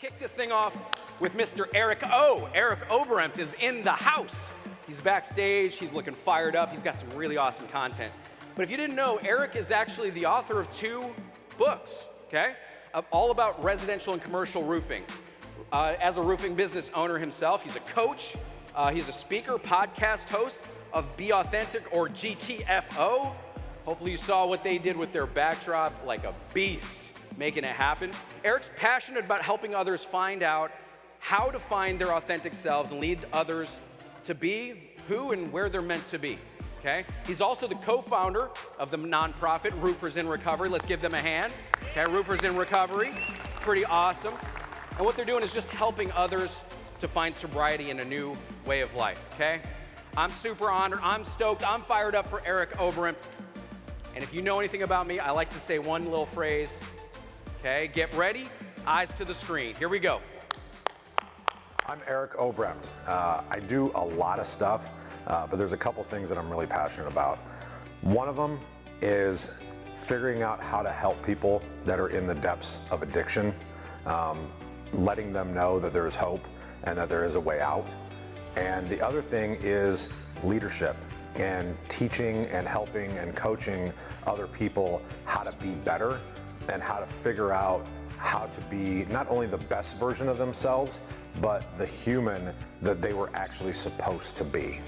kick this thing off with Mr. Eric O. Eric Oberembt is in the house. He's backstage, he's looking fired up, he's got some really awesome content. But if you didn't know, Eric is actually the author of 2 books, okay? All about residential and commercial roofing. As a roofing business owner himself, he's a coach, he's a speaker, podcast host of Be Authentic, or GTFO. Hopefully you saw what they did with their backdrop, like a beast, making it happen. Eric's passionate about helping others find out how to find their authentic selves and lead others to be who and where they're meant to be, okay? He's also the co-founder of the nonprofit Roofers in Recovery. Let's give them a hand, okay? Roofers in Recovery, pretty awesome. And what they're doing is just helping others to find sobriety in a new way of life, okay? I'm super honored, I'm stoked, I'm fired up for Eric Oberembt. And if you know anything about me, I like to say one little phrase, okay? Get ready, eyes to the screen. Here we go. I'm Eric Oberembt. I do a lot of stuff, but there's a couple things that I'm really passionate about. One of them is figuring out how to help people that are in the depths of addiction, letting them know that there is hope and that there is a way out. And the other thing is leadership and teaching and helping and coaching other people how to be better and how to figure out how to be not only the best version of themselves, but the human that they were actually supposed to be.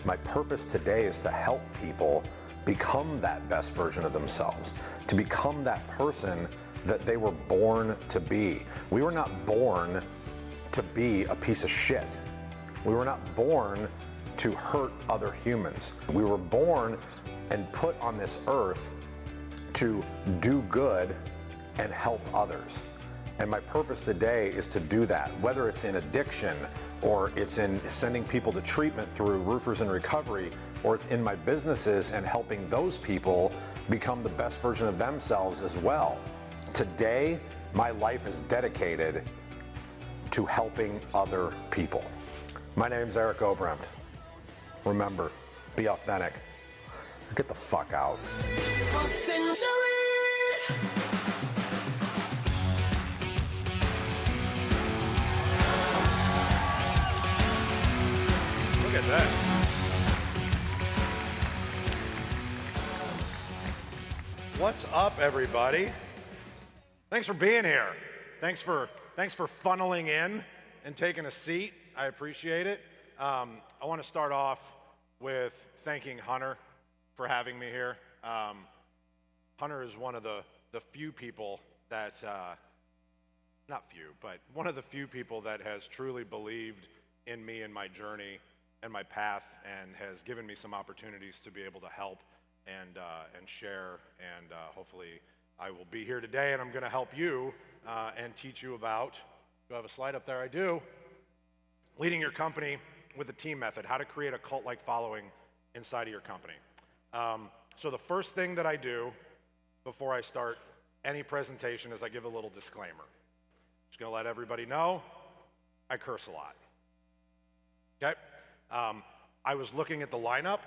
My purpose today is to help people become that best version of themselves, to become that person that they were born to be. We were not born to be a piece of shit. We were not born to hurt other humans. We were born and put on this earth to do good and help others. And my purpose today is to do that, whether it's in addiction or it's in sending people to treatment through Roofers in Recovery, or it's in my businesses and helping those people become the best version of themselves as well. Today, my life is dedicated to helping other people. My name's Eric Oberembt. Remember, be authentic. Get the fuck out. For centuries. Look at this. What's up, everybody? Thanks for being here. Thanks for funneling in and taking a seat. I appreciate it. I want to start off with thanking Hunter for having me here. Hunter is one of the few people that, not few, but one of the few people that has truly believed in me and my journey and my path, and has given me some opportunities to be able to help and share, and hopefully I will be here today, and I'm going to help you and teach you about, do I have a slide up there? I do. Leading your company with a team method, how to create a cult-like following inside of your company. So the first thing that I do before I start any presentation is I give a little disclaimer. Just going to let everybody know I curse a lot. Okay? I was looking at the lineup.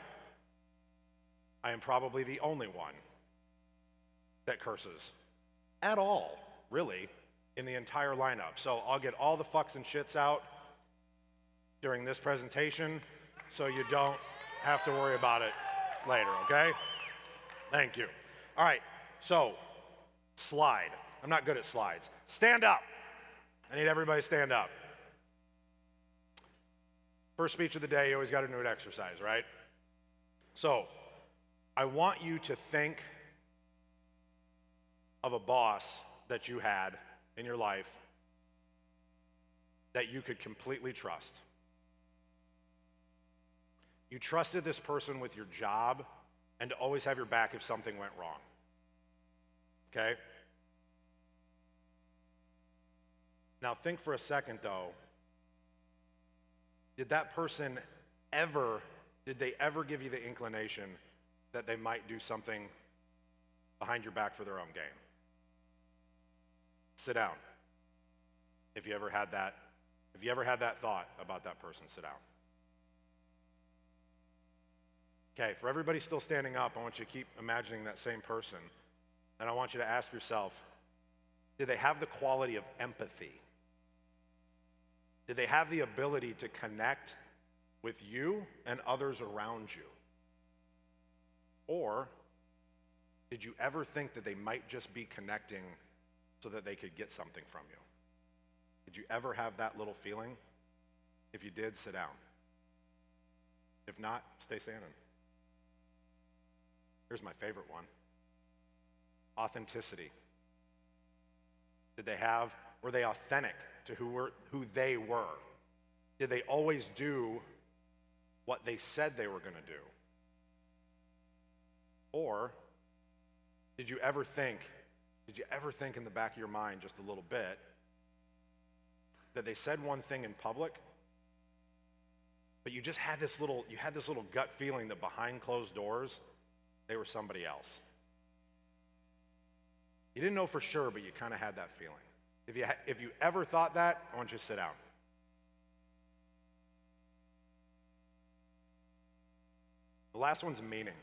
I am probably the only one that curses at all, really, in the entire lineup. So I'll get all the fucks and shits out during this presentation so you don't have to worry about it later, okay? Thank you. All right, so slide. I'm not good at slides. Stand up. I need everybody to stand up. First speech of the day, you always got to do an exercise, right? So I want you to think of a boss that you had in your life that you could completely trust. You trusted this person with your job and to always have your back if something went wrong. Okay? Now think for a second though, did that person did they ever give you the inclination that they might do something behind your back for their own gain? Sit down. If you ever had that thought about that person, sit down. Okay, for everybody still standing up, I want you to keep imagining that same person, and I want you to ask yourself, did they have the quality of empathy Did they have the ability to connect with you and others around you? Or did you ever think that they might just be connecting so that they could get something from you? Did you ever have that little feeling? If you did, sit down. If not, stay standing. Here's my favorite one. Authenticity. Were they authentic to who they were? Did they always do what they said they were going to do? Or did you ever think in the back of your mind just a little bit that they said one thing in public, but you just had this little gut feeling that behind closed doors, they were somebody else? You didn't know for sure, but you kind of had that feeling. If you ever thought that, I want you to sit down. The last one's meaning.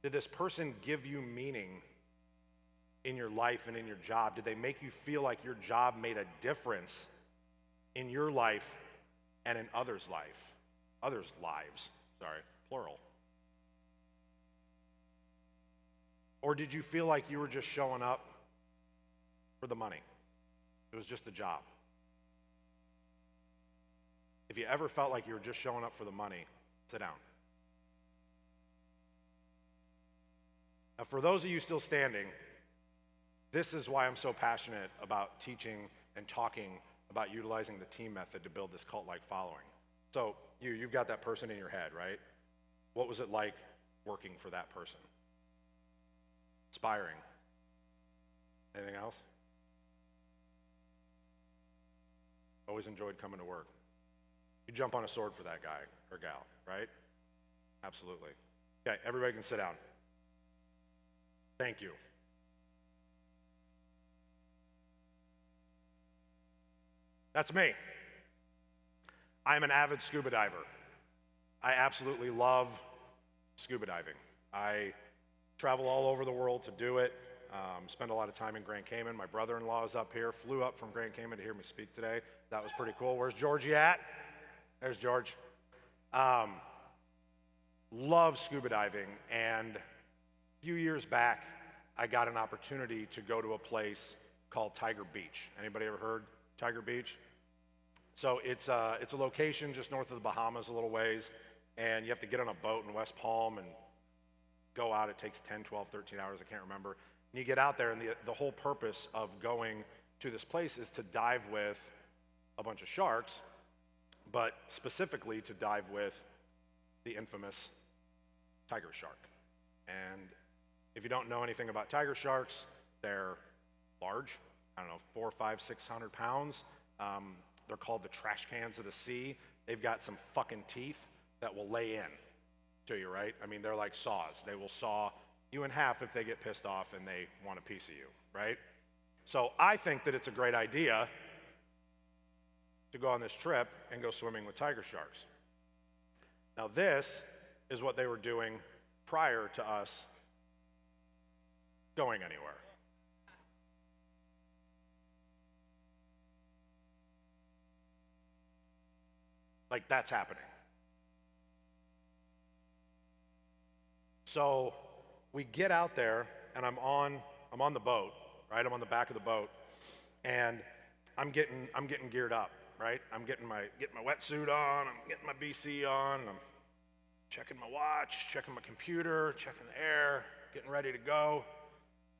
Did this person give you meaning in your life and in your job? Did they make you feel like your job made a difference in your life and in others' lives, plural? Or did you feel like you were just showing up for the money? It was just a job. If you ever felt like you were just showing up for the money, sit down. Now, for those of you still standing, this is why I'm so passionate about teaching and talking about utilizing the T.E.A.M method to build this cult-like following. So you've got that person in your head, right? What was it like working for that person? Inspiring. Anything else? Always enjoyed coming to work. You jump on a sword for that guy or gal, right? Absolutely. Okay, everybody can sit down. Thank you. That's me. I'm an avid scuba diver. I absolutely love scuba diving. I travel all over the world to do it. Spend a lot of time in Grand Cayman. My brother-in-law is up here, flew up from Grand Cayman to hear me speak today. That was pretty cool. Where's Georgie at? There's George. Love scuba diving, and a few years back, I got an opportunity to go to a place called Tiger Beach. Anybody ever heard Tiger Beach? So it's a location just north of the Bahamas a little ways, and you have to get on a boat in West Palm and go out. It takes 10, 12, 13 hours, I can't remember. And you get out there, and the whole purpose of going to this place is to dive with a bunch of sharks, but specifically to dive with the infamous tiger shark. And if you don't know anything about tiger sharks, they're large, 400, 500, 600 pounds. They're called the trash cans of the sea. They've got some fucking teeth that will lay in to you, right? I mean, they're like saws. They will saw you in half if they get pissed off and they want a piece of you, right? So I think that it's a great idea to go on this trip and go swimming with tiger sharks. Now this is what they were doing prior to us going anywhere. Like, that's happening. So we get out there, and I'm on the boat, right? I'm on the back of the boat, and I'm getting geared up, right? I'm getting my wetsuit on, I'm getting my BC on, and I'm checking my watch, checking my computer, checking the air, getting ready to go.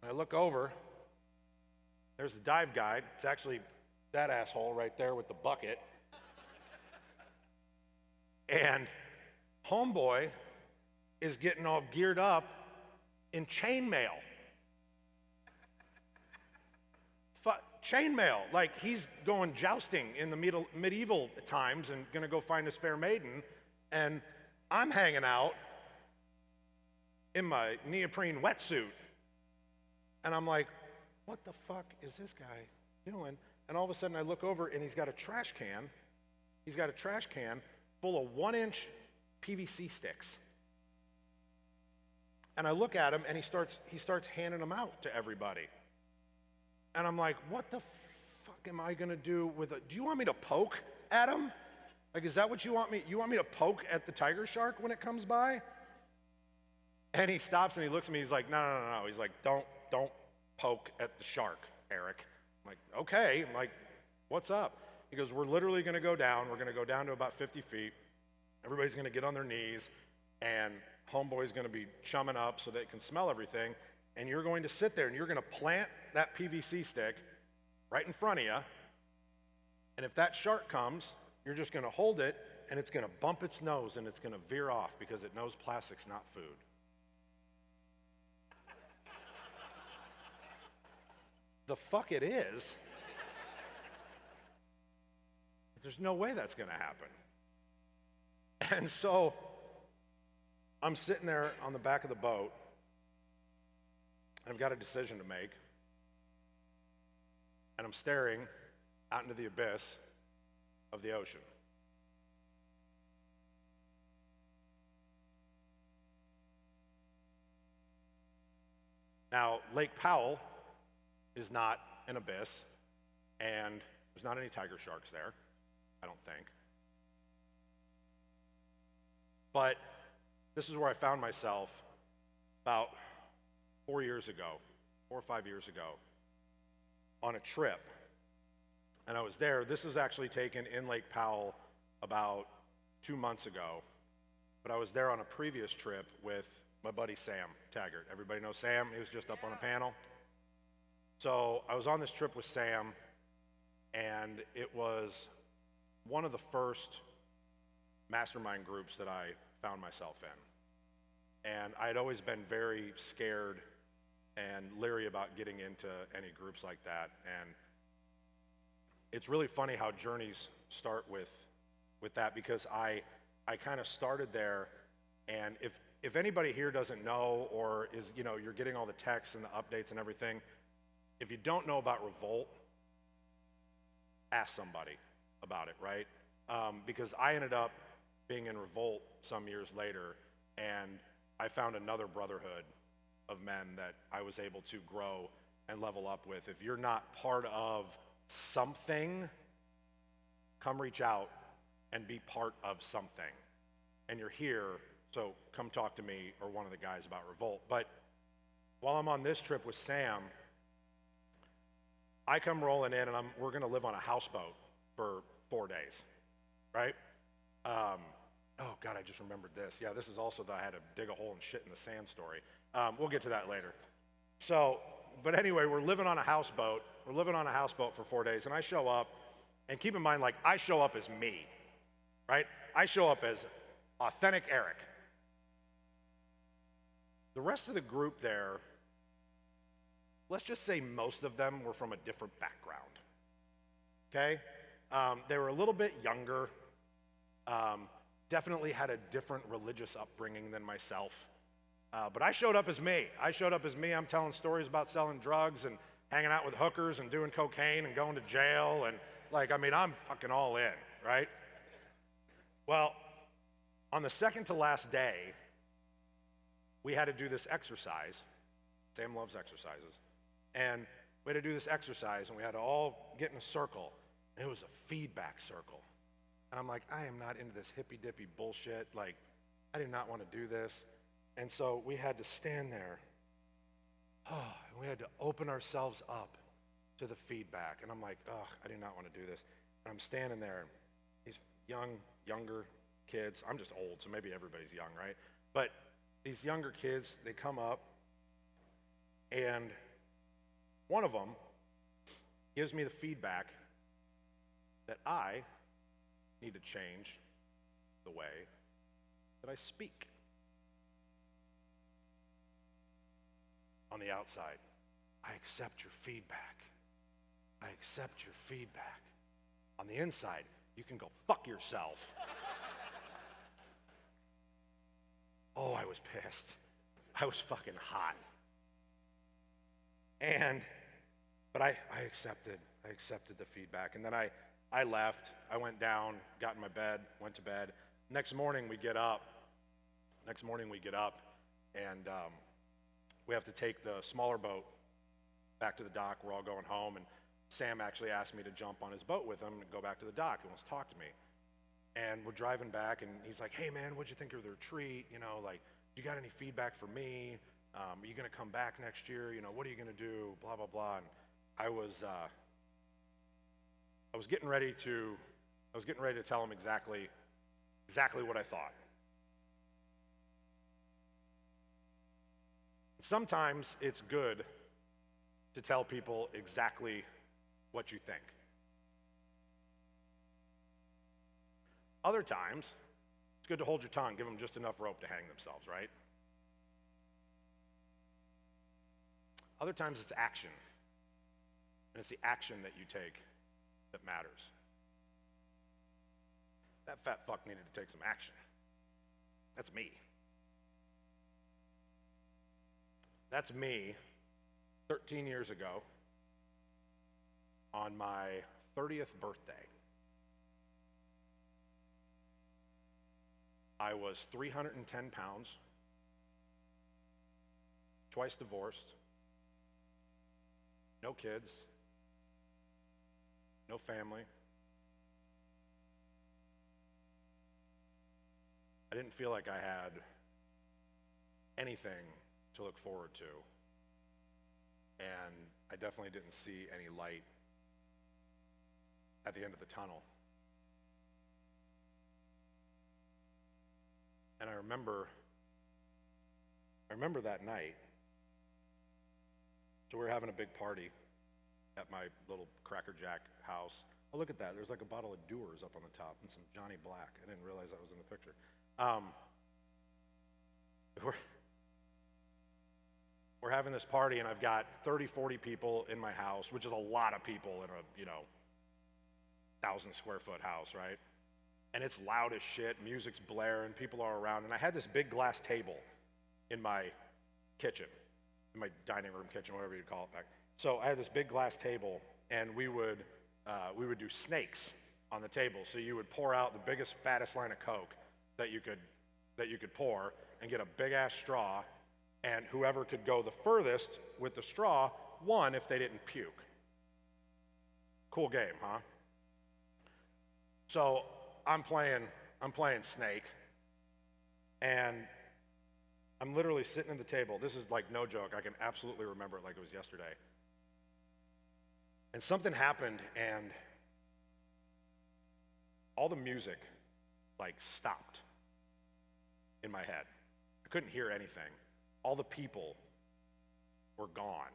And I look over, there's the dive guide. It's actually that asshole right there with the bucket. And homeboy is getting all geared up in chainmail. Chainmail, like he's going jousting in the medieval times and gonna go find his fair maiden, and I'm hanging out in my neoprene wetsuit. And I'm like, what the fuck is this guy doing? And all of a sudden I look over and he's got a trash can. He's got a trash can full of 1-inch PVC sticks. And I look at him and he starts handing them out to everybody. And I'm like, what the fuck? fuck am I gonna do with a, do you want me to poke at him? Like, is that what you want me? You want me to poke at the tiger shark when it comes by? And he stops and he looks at me. He's like, no. He's like, don't poke at the shark, Eric. I'm like, okay. I'm like, what's up? He goes, we're literally going to go down. We're going to go down to about 50 feet. Everybody's going to get on their knees, and homeboy's going to be chumming up so they can smell everything. And you're going to sit there and you're going to plant that PVC stick right in front of you. And if that shark comes, you're just going to hold it, and it's going to bump its nose and it's going to veer off because it knows plastic's not food. The fuck it is. There's no way that's going to happen. And so I'm sitting there on the back of the boat, and I've got a decision to make. And I'm staring out into the abyss of the ocean. Now, Lake Powell is not an abyss, and there's not any tiger sharks there, I don't think. But this is where I found myself about 4 years ago, 4 or 5 years ago, on a trip. And I was there. This was actually taken in Lake Powell about 2 months ago. But I was there on a previous trip with my buddy Sam Taggart. Everybody knows Sam? He was just up on a panel. So I was on this trip with Sam, and it was one of the first mastermind groups that I found myself in. And I'd always been very scared and leery about getting into any groups like that. And it's really funny how journeys start with that, because I kind of started there, and if anybody here doesn't know, or is, you're getting all the texts and the updates and everything, if you don't know about Revolt, ask somebody about it, right? Because I ended up being in Revolt some years later, and I found another brotherhood of men that I was able to grow and level up with. If you're not part of something, come reach out and be part of something. And you're here, so come talk to me or one of the guys about Revolt. But while I'm on this trip with Sam, I come rolling in, and we're gonna live on a houseboat for 4 days, right? Oh God, I just remembered this. Yeah, this is also that I had to dig a hole and shit in the sand story. We'll get to that later. So, but anyway, we're living on a houseboat. We're living on a houseboat for 4 days, and I show up, and keep in mind, like, I show up as me, right? I show up as authentic Eric. The rest of the group there, let's just say most of them were from a different background, okay? They were a little bit younger, definitely had a different religious upbringing than myself. But I showed up as me. I'm telling stories about selling drugs and hanging out with hookers and doing cocaine and going to jail, and I'm fucking all in, right? Well, on the second to last day, we had to do this exercise. Sam loves exercises. And we had to do this exercise, and we had to all get in a circle, and it was a feedback circle. And I'm like, I am not into this hippy-dippy bullshit. Like, I do not want to do this. And so we had to stand there. And we had to open ourselves up to the feedback. And I'm like, I do not want to do this. And I'm standing there. These younger kids, I'm just old, so maybe everybody's young, right? But these younger kids, they come up, and one of them gives me the feedback that I need to change the way that I speak. On the outside, I accept your feedback. I accept your feedback. On the inside, you can go fuck yourself. Oh, I was pissed. I was fucking hot. But I accepted the feedback. And then I left. I went down, got in my bed, went to bed. Next morning we get up, and we have to take the smaller boat back to the dock. We're all going home, and Sam actually asked me to jump on his boat with him and go back to the dock. He wants to talk to me. And we're driving back, and he's like, hey, man, what'd you think of the retreat? You know, like, you got any feedback for me? Are you going to come back next year? You know, what are you going to do? Blah, blah, blah. And I was getting ready to tell him exactly what I thought. Sometimes it's good to tell people exactly what you think. Other times, it's good to hold your tongue, give them just enough rope to hang themselves, right? Other times it's action. And it's the action that you take that matters. That fat fuck needed to take some action. That's me. That's me 13 years ago on my 30th birthday. I was 310 pounds, twice divorced, no kids, no family. I didn't feel like I had anything to look forward to, and I definitely didn't see any light at the end of the tunnel. And I remember that night. So we were having a big party at my little Cracker Jack house. Oh, look at that. There's like a bottle of Dewar's up on the top and some Johnny Black. I didn't realize that was in the picture. We're having this party, and I've got 30, 40 people in my house, which is a lot of people in a, 1,000 square foot house, right? And it's loud as shit, music's blaring, people are around, and I had this big glass table in my kitchen, in my dining room kitchen, whatever you call it back. So I had this big glass table, and we would do snakes on the table. So you would pour out the biggest, fattest line of Coke that you could pour, and get a big ass straw, and whoever could go the furthest with the straw won if they didn't puke. Cool game, huh? So I'm playing Snake, and I'm literally sitting at the table. This is like no joke. I can absolutely remember it like it was yesterday. And something happened, and all the music like stopped in my head. I couldn't hear anything. All the people were gone.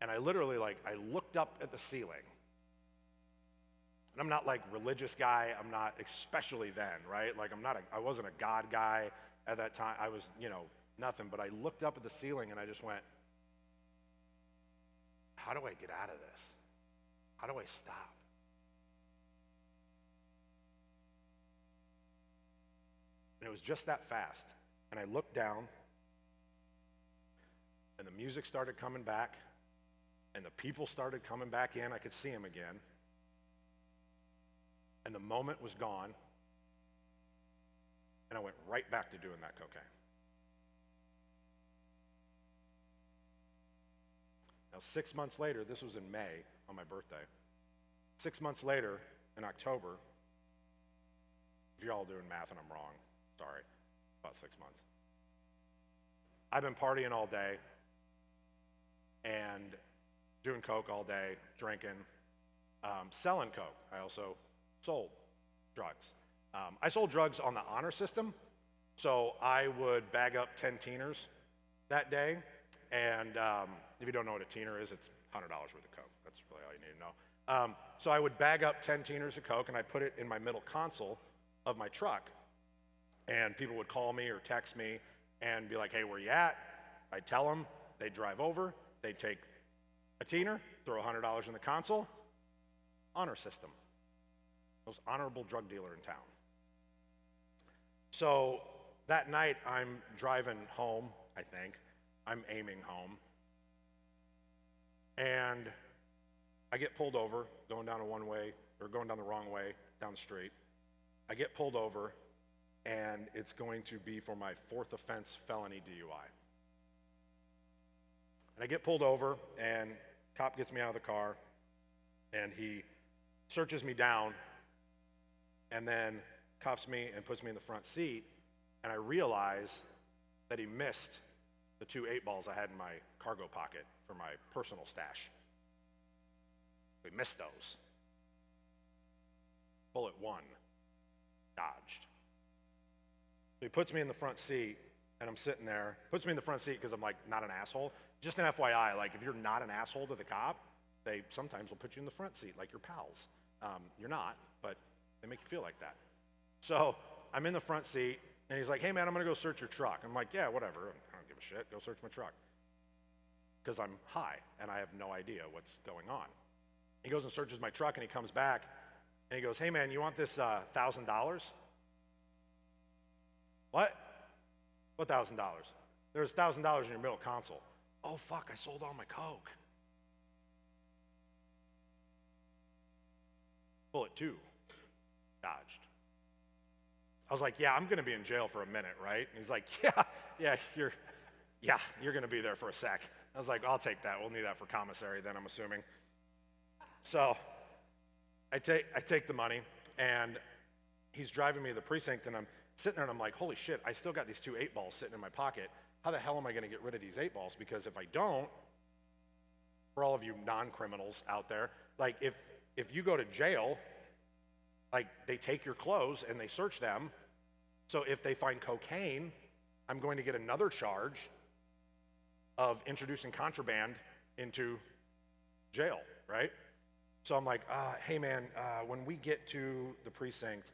And I literally I looked up at the ceiling. And I'm not like religious guy, I'm not, especially then, right? Like I wasn't a God guy at that time. I was, nothing, but I looked up at the ceiling and I just went, how do I get out of this? How do I stop? And it was just that fast. And I looked down, and the music started coming back, and the people started coming back in. I could see them again. And the moment was gone, and I went right back to doing that cocaine. Now, 6 months later, this was in May on my birthday. 6 months later, in October, if you're all doing math and I'm wrong, sorry, about 6 months. I've been partying all day and doing coke all day, drinking, selling coke. I also sold drugs. I sold drugs on the honor system, so I would bag up 10 teeners that day, and if you don't know what a teener is, it's $100 worth of coke. That's really all you need to know. So I would bag up 10 teeners of coke, and I'd put it in my middle console of my truck, and people would call me or text me and be like, hey, where you at? I'd tell them, they'd drive over, they'd take a teener, throw $100 in the console, honor system. Most honorable drug dealer in town. So that night I'm driving home, I think. I'm aiming home. And I get pulled over, going down going down the wrong way, down the street. I get pulled over, and it's going to be for my 4th offense felony DUI. And I get pulled over, and Cop gets me out of the car, and he searches me down, and then cuffs me and puts me in the front seat, and I realize that he missed the 2 8-balls I had in my cargo pocket for my personal stash. We missed those. Bullet 1, dodged. So he puts me in the front seat, and I'm sitting there. Puts me in the front seat because I'm like not an asshole. Just an FYI, like if you're not an asshole to the cop, they sometimes will put you in the front seat like your pals. You're not, but they make you feel like that. So I'm in the front seat, and he's like, hey man, I'm gonna go search your truck. I'm like, yeah, whatever, I don't give a shit, go search my truck. Because I'm high, and I have no idea what's going on. He goes and searches my truck, and he comes back, and he goes, hey man, you want this $1,000? What? What $1,000? There's $1,000 in your middle console. Oh fuck, I sold all my coke. Bullet 2, dodged. I was like, yeah, I'm gonna be in jail for a minute, right? And he's like, yeah, you're gonna be there for a sec. I was like, I'll take that. We'll need that for commissary then, I'm assuming. So I take the money, and he's driving me to the precinct, and I'm sitting there, and I'm like, holy shit, I still got these 2 8-balls sitting in my pocket. How the hell am I gonna get rid of these 8-balls? Because if I don't, for all of you non-criminals out there, like if you go to jail, like they take your clothes and they search them. So if they find cocaine, I'm going to get another charge of introducing contraband into jail, right? So I'm like, hey man, when we get to the precinct,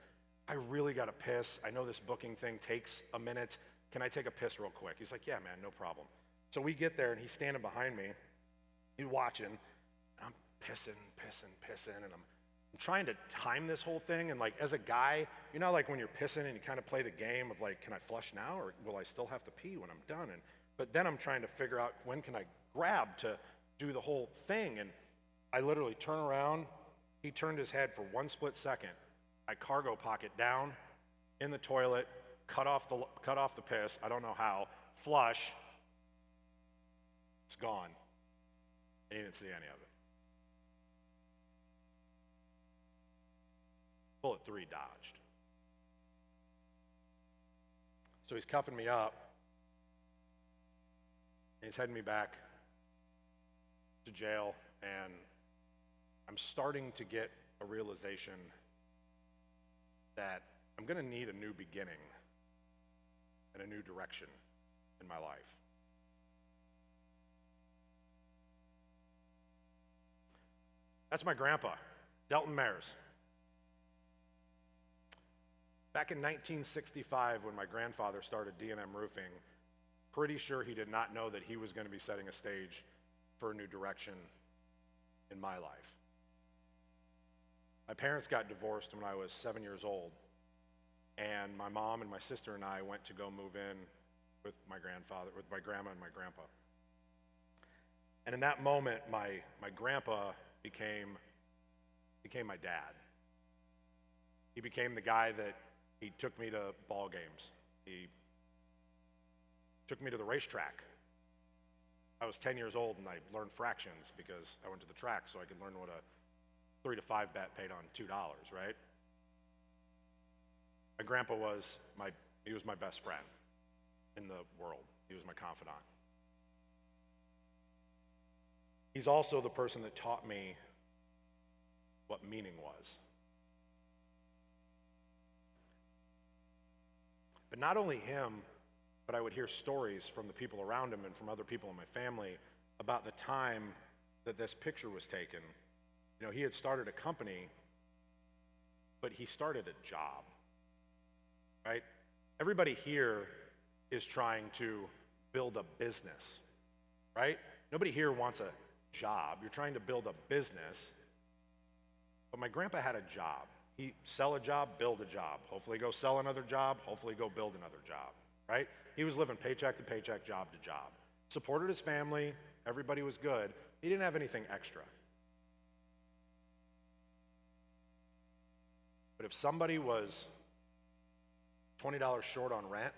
I really gotta piss. I know this booking thing takes a minute. Can I take a piss real quick? He's like, yeah man, no problem. So we get there, and he's standing behind me. He's watching, and I'm pissing, and I'm trying to time this whole thing. And like, as a guy, you know, like when you're pissing and you kind of play the game of like, can I flush now, or will I still have to pee when I'm done? But then I'm trying to figure out when can I grab to do the whole thing. And I literally turn around. He turned his head for 1 split second. I cargo pocket down in the toilet, cut off the piss. I don't know how. Flush. It's gone. And he didn't see any of it. Bullet 3, dodged. So he's cuffing me up, and he's heading me back to jail, and I'm starting to get a realization that I'm gonna need a new beginning and a new direction in my life. That's my grandpa, Delton Mares. Back in 1965, when my grandfather started D&M Roofing, pretty sure he did not know that he was going to be setting a stage for a new direction in my life. My parents got divorced when I was 7 years old, and my mom and my sister and I went to go move in with my grandma and my grandpa. And in that moment, my grandpa became my dad. He became the guy that he took me to ball games. He took me to the racetrack. I was 10 years old, and I learned fractions because I went to the track so I could learn what a 3 to 5 bet paid on $2, right? My grandpa was my best friend in the world. He was my confidant. He's also the person that taught me what meaning was. But not only him, but I would hear stories from the people around him and from other people in my family about the time that this picture was taken. You know, he had started a company, but he started a job, right? Everybody here is trying to build a business, right? Nobody here wants a job. You're trying to build a business. But my grandpa had a job. He sell a job, build a job. Hopefully go sell another job, hopefully go build another job, right? He was living paycheck to paycheck, job to job. Supported his family, everybody was good. He didn't have anything extra. But if somebody was $20 short on rent,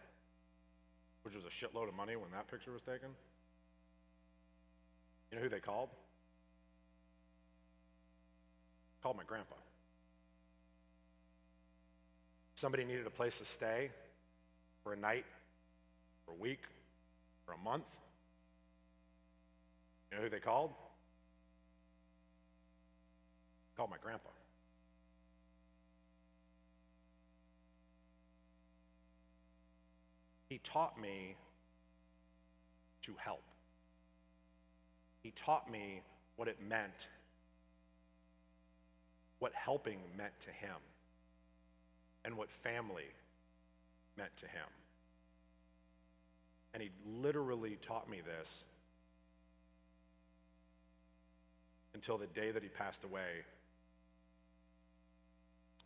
which was a shitload of money when that picture was taken, you know who they called? Called my grandpa. Somebody needed a place to stay for a night, for a week, for a month. You know who they called? Called my grandpa. He taught me to help. He taught me what it meant, what helping meant to him, and what family meant to him. And he literally taught me this until the day that he passed away,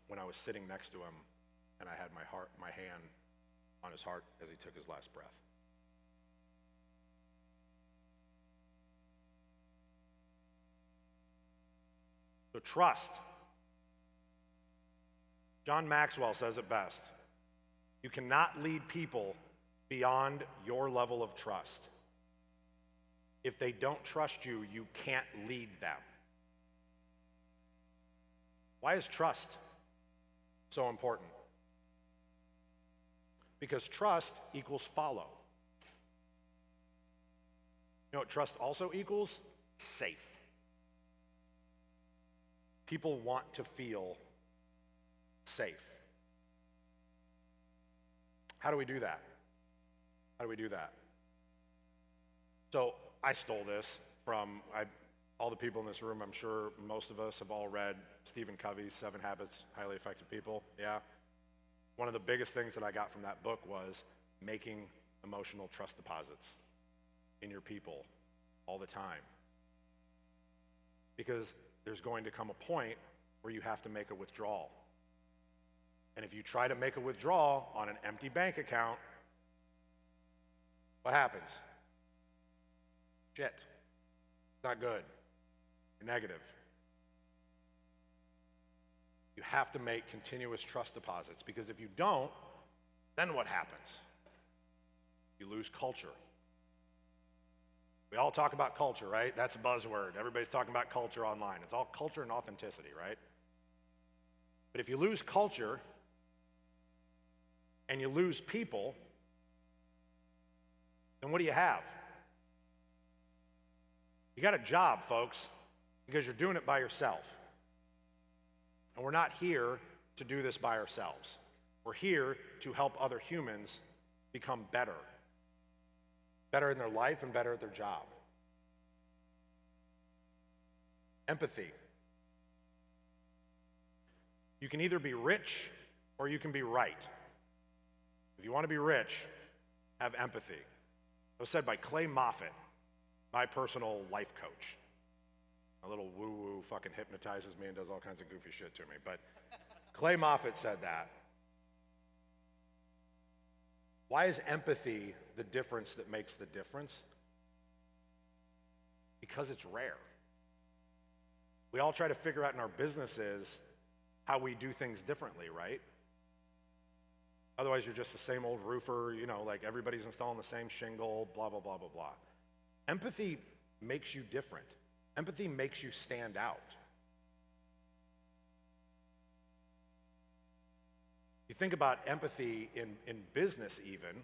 when I was sitting next to him and I had my hand on his heart as he took his last breath. So trust. John Maxwell says it best. You cannot lead people beyond your level of trust. If they don't trust you, you can't lead them. Why is trust so important? Because trust equals follow. You know what trust also equals? Safe. People want to feel safe. How do we do that? How do we do that? So I stole this from all the people in this room. I'm sure most of us have all read Stephen Covey's 7 Habits of Highly Effective People. Yeah? One of the biggest things that I got from that book was making emotional trust deposits in your people all the time. Because there's going to come a point where you have to make a withdrawal. And if you try to make a withdrawal on an empty bank account, what happens? Shit. It's not good. You're negative. You have to make continuous trust deposits, because if you don't, then what happens? You lose culture. We all talk about culture, right? That's a buzzword. Everybody's talking about culture online. It's all culture and authenticity, right? But if you lose culture and you lose people, then what do you have? You got a job, folks, because you're doing it by yourself. And we're not here to do this by ourselves. We're here to help other humans become better. Better in their life and better at their job. Empathy. You can either be rich or you can be right. If you want to be rich, have empathy. It was said by Clay Moffitt, my personal life coach. A little woo-woo fucking hypnotizes me and does all kinds of goofy shit to me. But Clay Moffitt said that. Why is empathy the difference that makes the difference? Because it's rare. We all try to figure out in our businesses how we do things differently, right? Otherwise, you're just the same old roofer, like everybody's installing the same shingle, blah, blah, blah, blah, blah. Empathy makes you different. Empathy makes you stand out. You think about empathy in business even,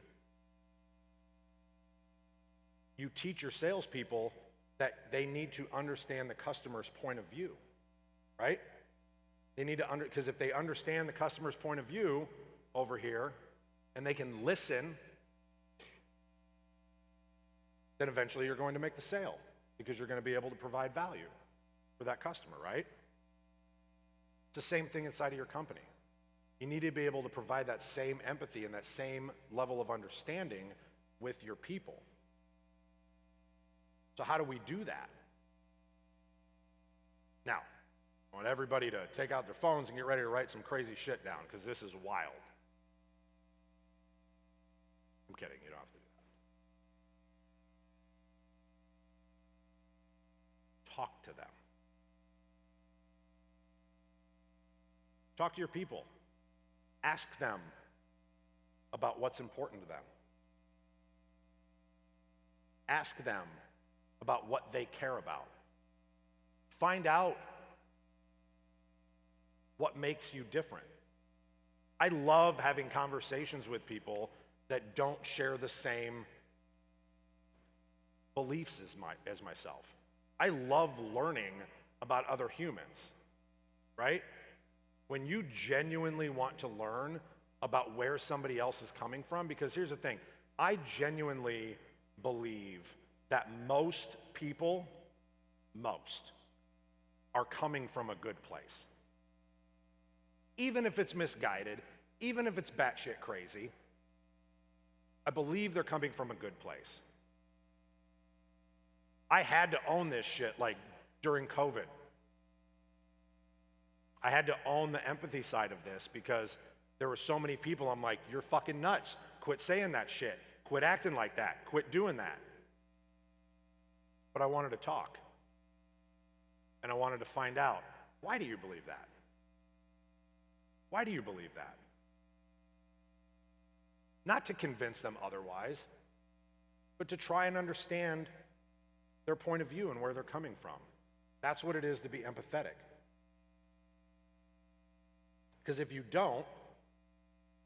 you teach your salespeople that they need to understand the customer's point of view, right? They need to because if they understand the customer's point of view over here and they can listen, then eventually you're going to make the sale because you're going to be able to provide value for that customer, right? It's the same thing inside of your company. You need to be able to provide that same empathy and that same level of understanding with your people. So how do we do that? Now, I want everybody to take out their phones and get ready to write some crazy shit down, because this is wild. I'm kidding, you don't have to do that. Talk to them. Talk to your people. Ask them about what's important to them. Ask them about what they care about. Find out What makes you different? I love having conversations with people that don't share the same beliefs as myself. I love learning about other humans, right? When you genuinely want to learn about where somebody else is coming from, because here's the thing, I genuinely believe that most people, are coming from a good place. Even if it's misguided, even if it's batshit crazy, I believe they're coming from a good place. I had to own this shit like during COVID. I had to own the empathy side of this because there were so many people, I'm like, you're fucking nuts. Quit saying that shit. Quit acting like that. Quit doing that. But I wanted to talk. And I wanted to find out, why do you believe that? Why do you believe that? Not to convince them otherwise, but to try and understand their point of view and where they're coming from. That's what it is to be empathetic. Because if you don't,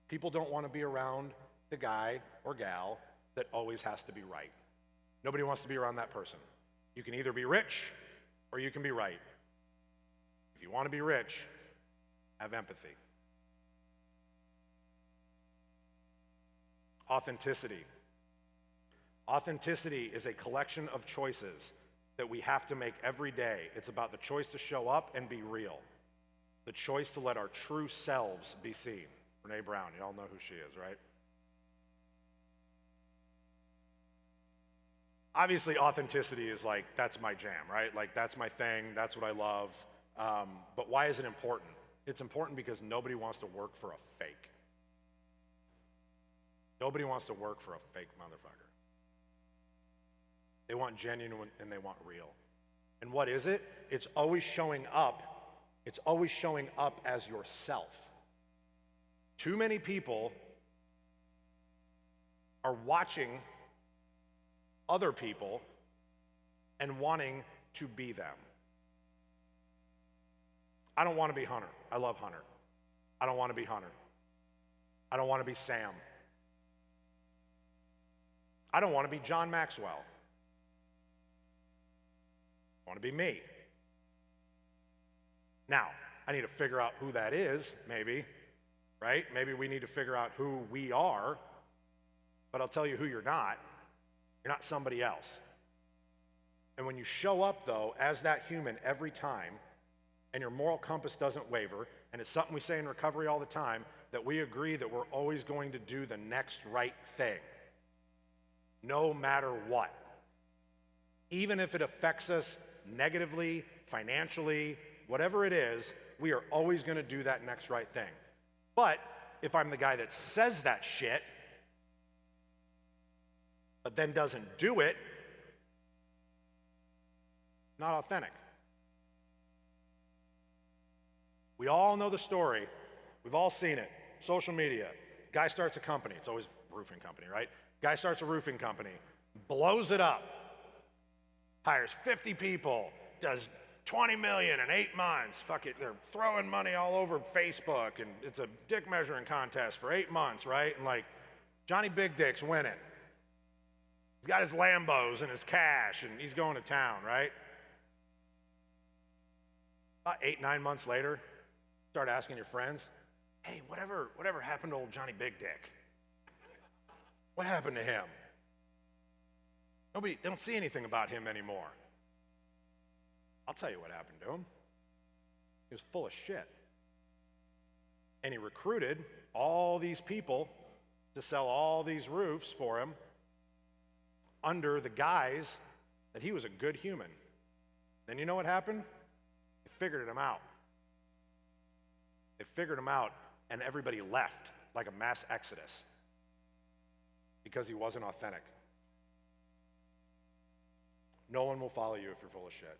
people don't want to be around the guy or gal that always has to be right. Nobody wants to be around that person. You can either be rich or you can be right. If you want to be rich, have empathy. Authenticity. Authenticity is a collection of choices that we have to make every day. It's about the choice to show up and be real. The choice to let our true selves be seen. Brene Brown, you all know who she is, right? Obviously, authenticity is like, that's my jam, right? Like, that's my thing, that's what I love. But why is it important? It's important because nobody wants to work for a fake. Nobody wants to work for a fake motherfucker. They want genuine and they want real. And what is it? It's always showing up. It's always showing up as yourself. Too many people are watching other people and wanting to be them. I don't want to be Hunter. I love Hunter. I don't want to be Hunter. I don't want to be Sam. I don't want to be John Maxwell. I want to be me. Now, I need to figure out who that is, maybe, right? Maybe we need to figure out who we are, but I'll tell you who you're not. You're not somebody else. And when you show up, though, as that human every time, and your moral compass doesn't waver, and it's something we say in recovery all the time, that we agree that we're always going to do the next right thing, no matter what. Even if it affects us negatively, financially, whatever it is, we are always going to do that next right thing. But if I'm the guy that says that shit, but then doesn't do it, not authentic. We all know the story. We've all seen it. Social media. Guy starts a company. It's always a roofing company, right? Guy starts a roofing company, blows it up, hires 50 people, does 20 million in 8 months. Fuck it, they're throwing money all over Facebook, and it's a dick measuring contest for 8 months, right? And like, Johnny Big Dick's winning. He's got his Lambos and his cash, and he's going to town, right? About 8, 9 months later, start asking your friends, hey, whatever happened to old Johnny Big Dick? What happened to him? Nobody, they don't see anything about him anymore. I'll tell you what happened to him. He was full of shit. And he recruited all these people to sell all these roofs for him under the guise that he was a good human. Then you know what happened? They figured him out. They figured him out, and everybody left like a mass exodus because he wasn't authentic. No one will follow you if you're full of shit.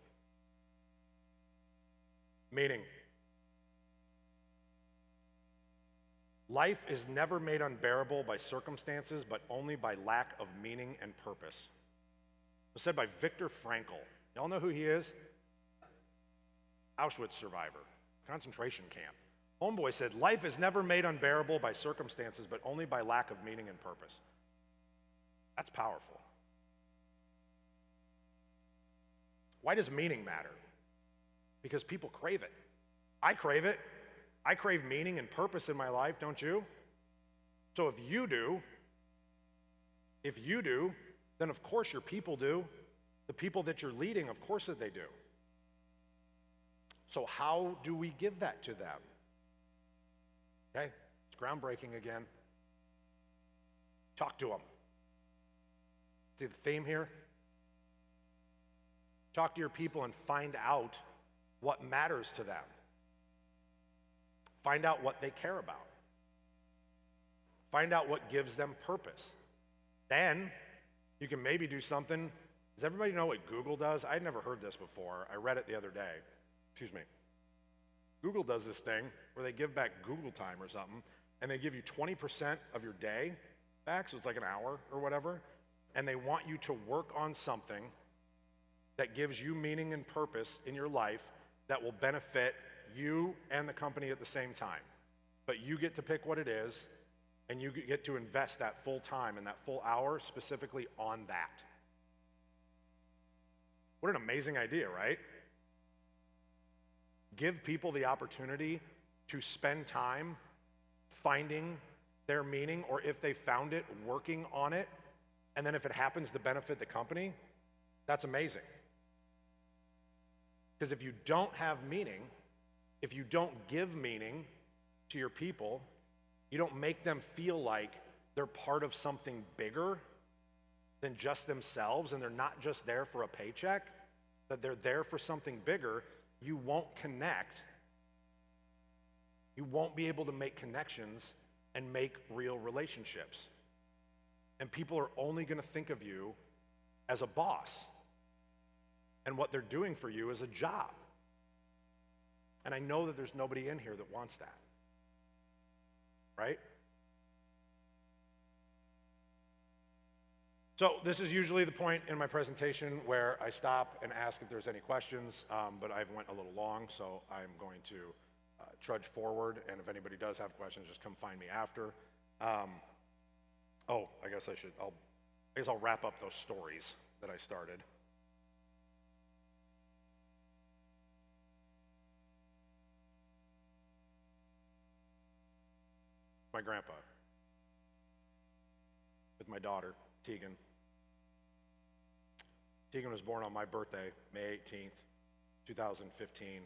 Meaning. Life is never made unbearable by circumstances, but only by lack of meaning and purpose. It was said by Viktor Frankl. Y'all know who he is? Auschwitz survivor. concentration camp. Homeboy said, life is never made unbearable by circumstances, but only by lack of meaning and purpose. That's powerful. Why does meaning matter? Because people crave it. I crave it. I crave meaning and purpose in my life, don't you? So if you do, then of course your people do. The people that you're leading, of course that they do. So how do we give that to them? Okay, it's groundbreaking again. Talk to them. See the theme here? Talk to your people and find out what matters to them. Find out what they care about. Find out what gives them purpose. Then you can maybe do something. Does everybody know what Google does? I'd never heard this before. I read it the other day. Excuse me. Google does this thing where they give back Google time or something, and they give you 20% of your day back, so it's like an hour or whatever, and they want you to work on something that gives you meaning and purpose in your life that will benefit you and the company at the same time. But you get to pick what it is, and you get to invest that full time and that full hour specifically on that. What an amazing idea, right? Give people the opportunity to spend time finding their meaning, or if they found it, working on it, and then if it happens to benefit the company, that's amazing. Because if you don't have meaning, if you don't give meaning to your people, you don't make them feel like they're part of something bigger than just themselves, and they're not just there for a paycheck, that they're there for something bigger, you won't connect. You won't be able to make connections and make real relationships. And people are only going to think of you as a boss. And what they're doing for you is a job. And I know that there's nobody in here that wants that. Right? So this is usually the point in my presentation where I stop and ask if there's any questions, but I've went a little long, so I'm going to trudge forward, and if anybody does have questions, just come find me after. I guess I'll wrap up those stories that I started. My grandpa, with my daughter, Tegan. Tegan was born on my birthday, May 18th, 2015.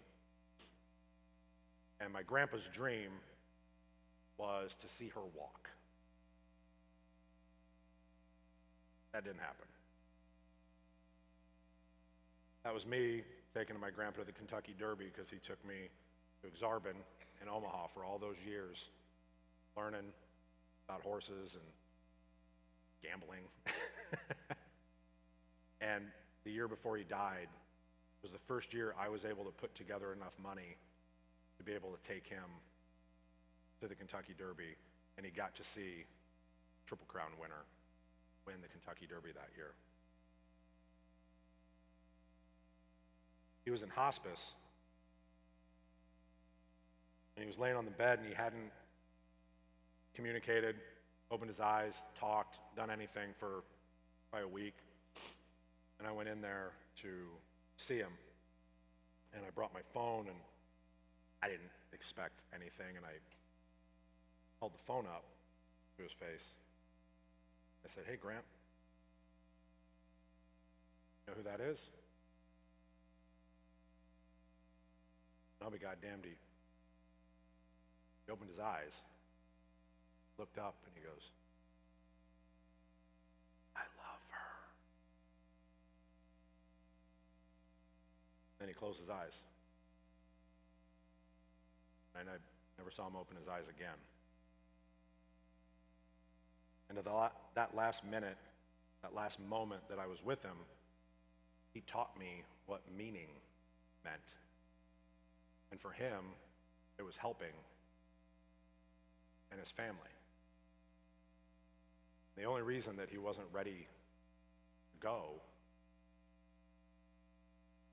And my grandpa's dream was to see her walk. That didn't happen. That was me taking my grandpa to the Kentucky Derby because he took me to Exarban in Omaha for all those years, learning about horses and gambling. And the year before he died was the first year I was able to put together enough money to be able to take him to the Kentucky Derby, and he got to see Triple Crown winner win the Kentucky Derby that year. He was in hospice, and he was laying on the bed, and he hadn't communicated, opened his eyes, talked, done anything for probably a week. And I went in there to see him, and I brought my phone, and I didn't expect anything, and I held the phone up to his face. I said, "Hey, Grant, you know who that is?" And I'll be goddamned, he opened his eyes, looked up, and he goes, "I love her." Then he closed his eyes. And I never saw him open his eyes again. And at that last minute, that last moment that I was with him, he taught me what meaning meant. And for him, it was helping and his family. The only reason that he wasn't ready to go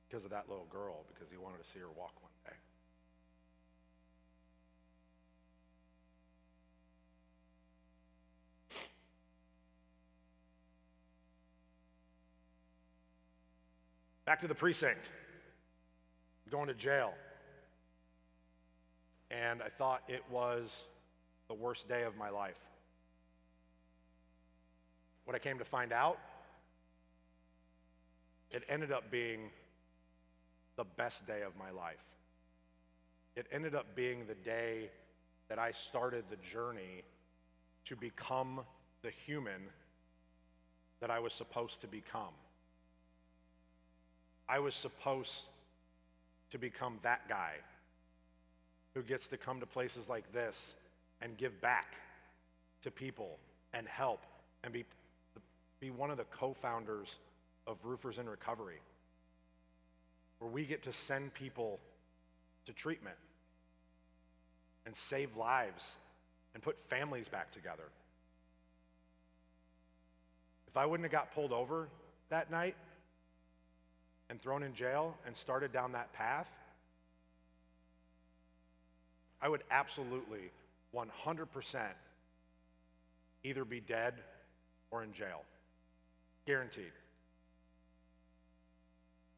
because of that little girl, because he wanted to see her walk one day. Back to the precinct. Going to jail. And I thought it was the worst day of my life. What I came to find out, it ended up being the best day of my life. It ended up being the day that I started the journey to become the human that I was supposed to become. I was supposed to become that guy who gets to come to places like this and give back to people and help and be one of the co-founders of Roofers in Recovery, where we get to send people to treatment and save lives and put families back together. If I wouldn't have got pulled over that night and thrown in jail and started down that path, I would absolutely 100% either be dead or in jail. Guaranteed.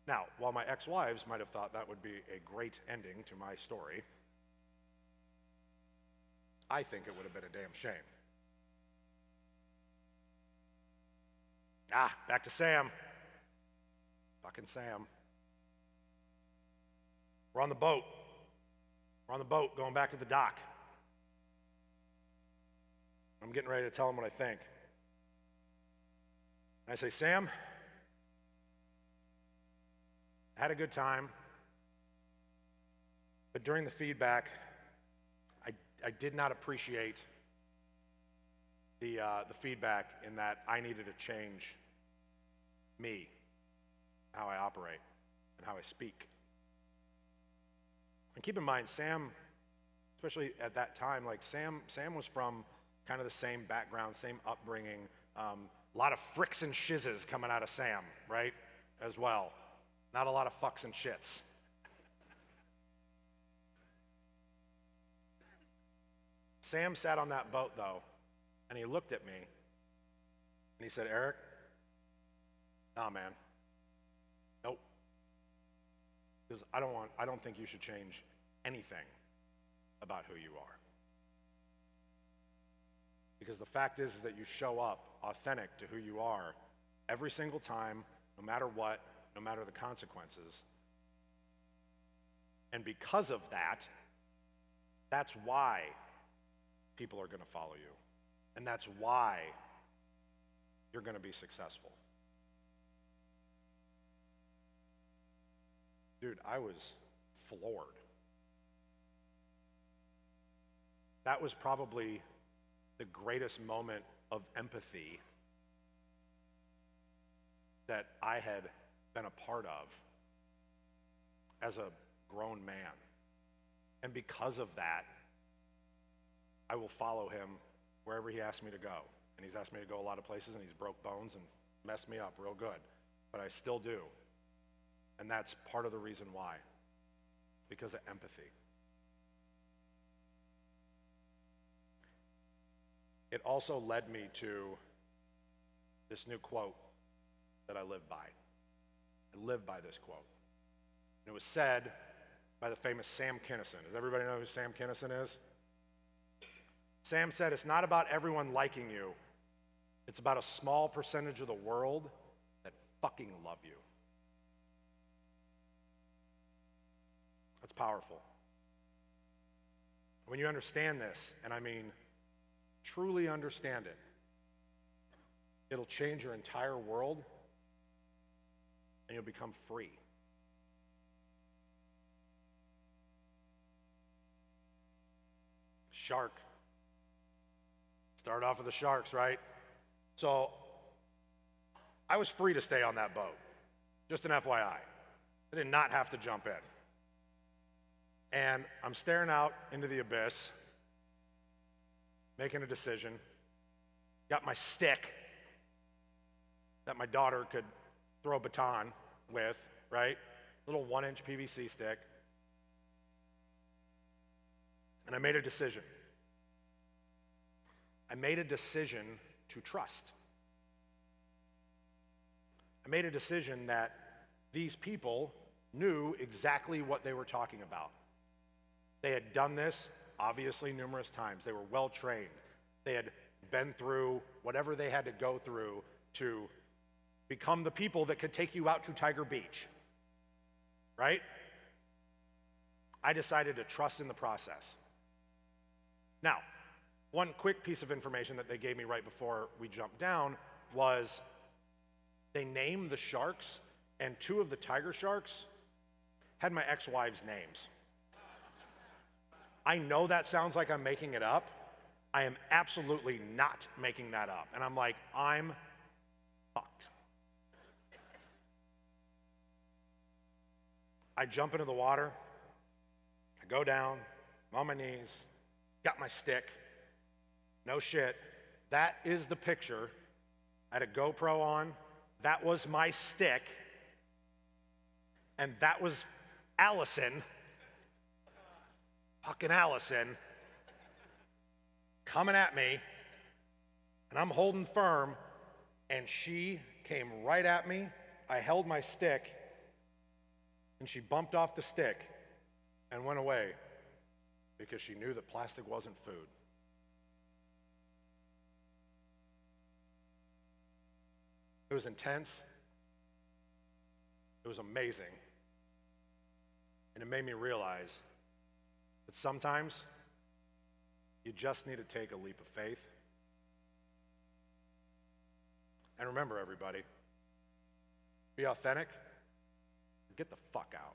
Now, while my ex-wives might have thought that would be a great ending to my story, I think it would have been a damn shame. Back to Sam. Fucking Sam. We're on the boat. We're on the boat going back to the dock. I'm getting ready to tell him what I think. I say, Sam, I had a good time, but during the feedback, I did not appreciate the feedback in that I needed to change me, how I operate, and how I speak. And keep in mind, Sam, especially at that time, like Sam was from kind of the same background, same upbringing, a lot of fricks and shizzes coming out of Sam, right, as well. Not a lot of fucks and shits. Sam sat on that boat, though, and he looked at me, and he said, Eric, nah, man, nope. Because I don't think you should change anything about who you are. Because the fact is that you show up authentic to who you are every single time, no matter what, no matter the consequences. And because of that, that's why people are going to follow you. And that's why you're going to be successful. Dude, I was floored. That was probably the greatest moment of empathy that I had been a part of as a grown man. And because of that, I will follow him wherever he asks me to go. And he's asked me to go a lot of places, and he's broke bones and messed me up real good. But I still do. And that's part of the reason why. Because of empathy. It also led me to this new quote that I live by. I live by this quote. And it was said by the famous Sam Kinison. Does everybody know who Sam Kinison is? Sam said, it's not about everyone liking you. It's about a small percentage of the world that fucking love you. That's powerful. When you understand this, and I mean truly understand it, it'll change your entire world and you'll become free. Shark. Start off with the sharks, right? So I was free to stay on that boat. Just an FYI. I did not have to jump in. And I'm staring out into the abyss, making a decision. Got my stick that my daughter could throw a baton with, right? Little 1-inch PVC stick. And I made a decision. I made a decision to trust. I made a decision that these people knew exactly what they were talking about. They had done this, obviously, numerous times. They were well trained. They had been through whatever they had to go through to become the people that could take you out to Tiger Beach, right? I decided to trust in the process. Now, one quick piece of information that they gave me right before we jumped down was they named the sharks, and 2 of the tiger sharks had my ex-wife's names. I know that sounds like I'm making it up. I am absolutely not making that up. And I'm like, I'm fucked. I jump into the water. I go down, I'm on my knees, got my stick. No shit. That is the picture. I had a GoPro on. That was my stick. And that was Allison, fucking Allison, coming at me. And I'm holding firm. And she came right at me. I held my stick. And she bumped off the stick and went away because she knew that plastic wasn't food. It was intense. It was amazing. And it made me realize that sometimes you just need to take a leap of faith. And remember, everybody, be authentic, get the fuck out.